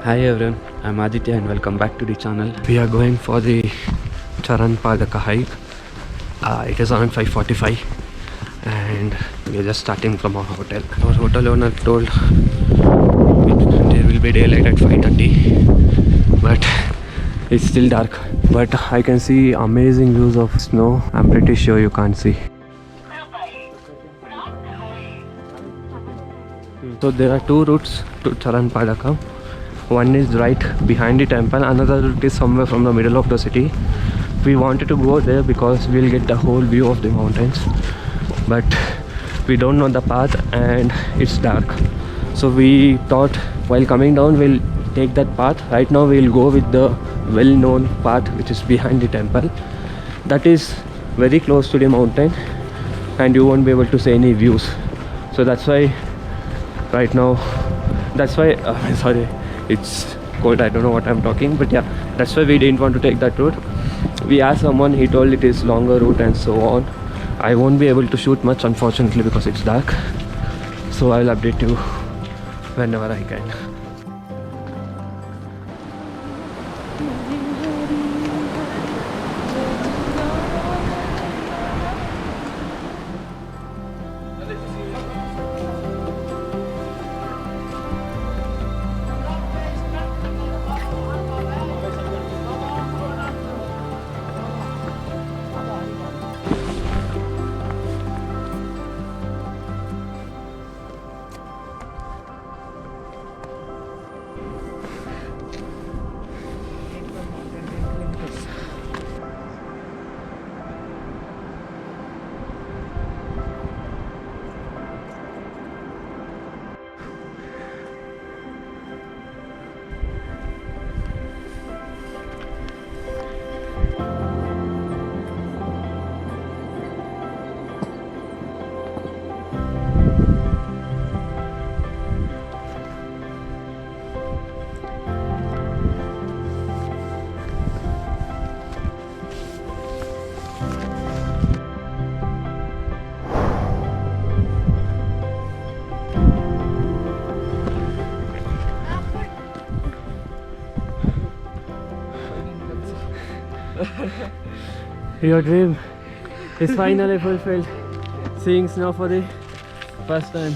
Hi everyone, I'm Aditya and welcome back to the channel. We are going for the Charan Padaka hike. It is around 5:45 and we are just starting from our hotel. Our hotel owner told there will be daylight at 5:30, but it's still dark. But I can see amazing views of snow. I'm pretty sure you can't see. So there are two routes to Charan Padaka. One is right behind the temple, another route is somewhere from the middle of the city. We wanted to go there because we'll get the whole view of the mountains, but we don't know the path and it's dark. So we thought while coming down we'll take that path. Right now we'll go with the well-known path which is behind the temple. That is very close to the mountain and you won't be able to see any views. So that's why right now, sorry, it's cold, I don't know what I'm talking, but yeah, that's why we didn't want to take that route. We asked someone, he told it is longer route and so on. I won't be able to shoot much unfortunately because it's dark, so I'll update you whenever I can. Your dream is finally fulfilled, seeing snow for the first time.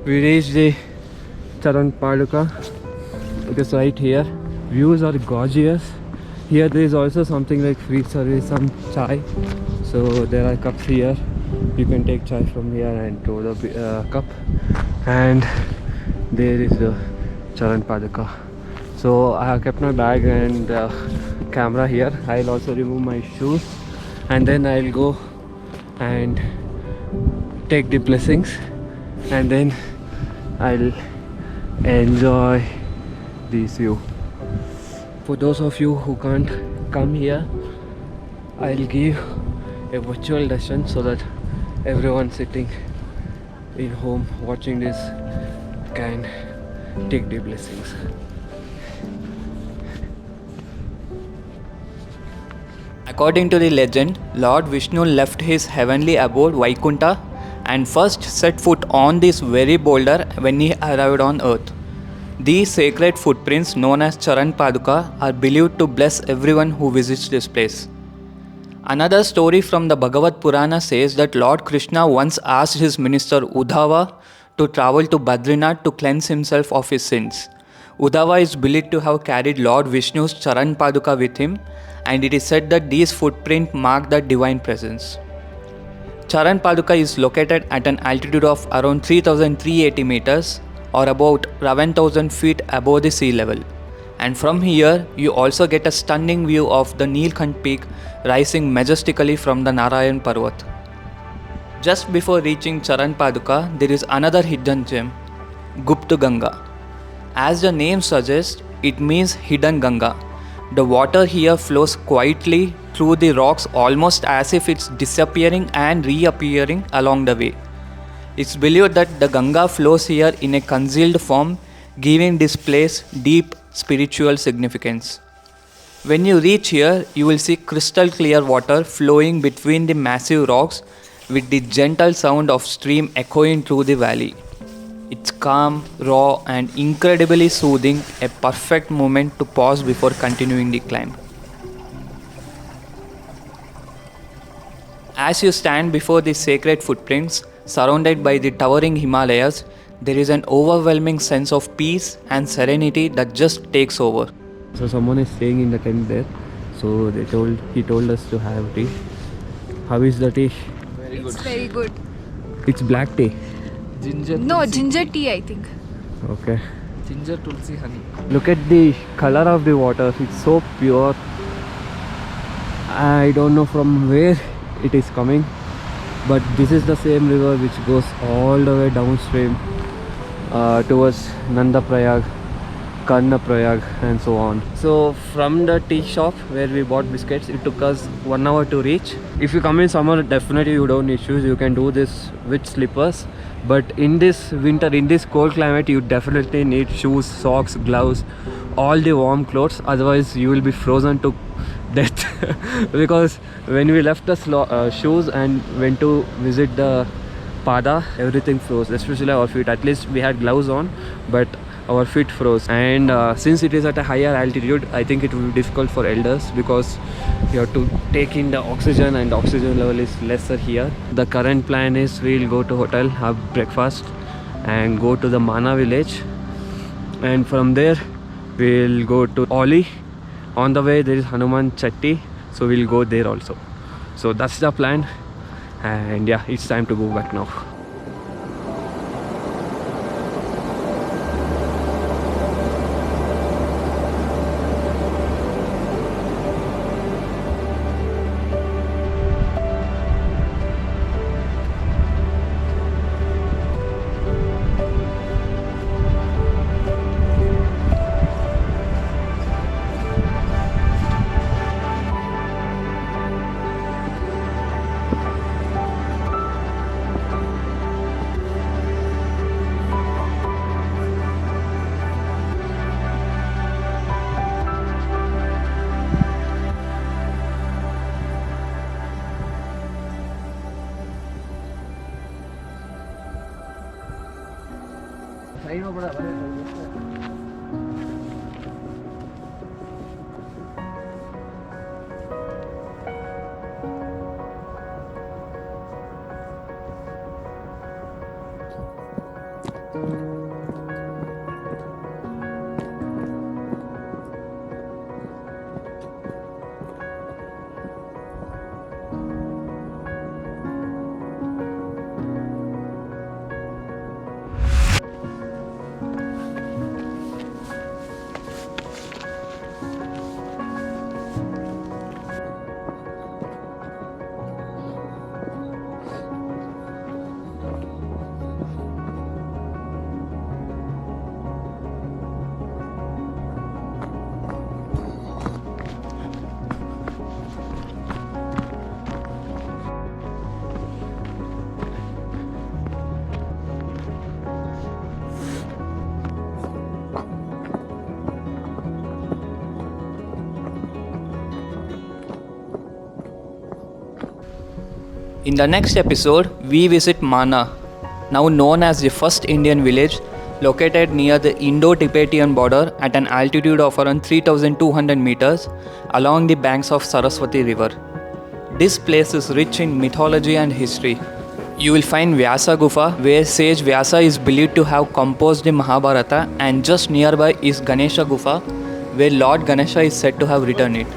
We reached the Charan Padaka. It is right here. Views are gorgeous. Here there is also something like free service, some chai. So there are cups here. You can take chai from here and throw the cup. And there is the Charan Padaka. So I have kept my bag and camera here. I'll also remove my shoes and then I'll go and take the blessings and then I'll enjoy this view. For those of you who can't come here, I'll give a virtual lesson so that everyone sitting in home watching this can take the blessings. According to the legend, Lord Vishnu left his heavenly abode Vaikunta and first set foot on this very boulder when he arrived on earth. These sacred footprints, known as Charan Paduka, are believed to bless everyone who visits this place. Another story from the Bhagavad Purana says that Lord Krishna once asked his minister Uddhava to travel to Badrinath to cleanse himself of his sins. Uddhava is believed to have carried Lord Vishnu's Charan Paduka with him, and it is said that these footprints mark the divine presence. Charan Paduka is located at an altitude of around 3,380 meters or about 11,000 feet above the sea level. And from here, you also get a stunning view of the Nilkant peak rising majestically from the Narayan Parvat. Just before reaching Charan Paduka, there is another hidden gem, Gupta Ganga. As the name suggests, it means hidden Ganga. The water here flows quietly through the rocks almost as if it's disappearing and reappearing along the way. It's believed that the Ganga flows here in a concealed form, giving this place deep spiritual significance. When you reach here, you will see crystal clear water flowing between the massive rocks with the gentle sound of stream echoing through the valley. It's calm, raw and incredibly soothing, a perfect moment to pause before continuing the climb. As you stand before these sacred footprints, surrounded by the towering Himalayas, there is an overwhelming sense of peace and serenity that just takes over. So someone is staying in the tent there. So he told us to have tea. How is the tea? It's very good. It's black tea. Ginger tea, I think. Okay. Ginger, tulsi, honey. Look at the color of the water. It's so pure. I don't know from where it is coming, but this is the same river which goes all the way downstream towards Nandaprayag, Karnaprayag and so on. So from the tea shop where we bought biscuits, it took us 1 hour to reach. If you come in summer, definitely you don't need shoes. You can do this with slippers, but in this winter, in this cold climate, you definitely need shoes, socks, gloves, all the warm clothes, otherwise you will be frozen to death. Because when we left the shoes and went to visit the Pada, everything froze, especially our feet. At least we had gloves on, but our feet froze. And since it is at a higher altitude, I think it will be difficult for elders because you have to take in the oxygen, and the oxygen level is lesser here. The current plan is we'll go to hotel, have breakfast and go to the Mana village, and from there we'll go to Oli. On the way there is Hanuman Chatti, so we'll go there also. So that's the plan, and yeah, it's time to go back now. In the next episode, we visit Mana, now known as the first Indian village, located near the Indo-Tibetan border at an altitude of around 3200 meters along the banks of Saraswati River. This place is rich in mythology and history. You will find Vyasa Gufa, where sage Vyasa is believed to have composed the Mahabharata, and just nearby is Ganesha Gufa, where Lord Ganesha is said to have written it.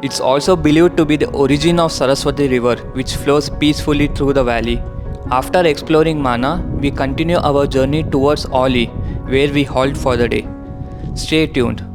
It's also believed to be the origin of Saraswati River, which flows peacefully through the valley. After exploring Mana, we continue our journey towards Oli, where we halt for the day. Stay tuned.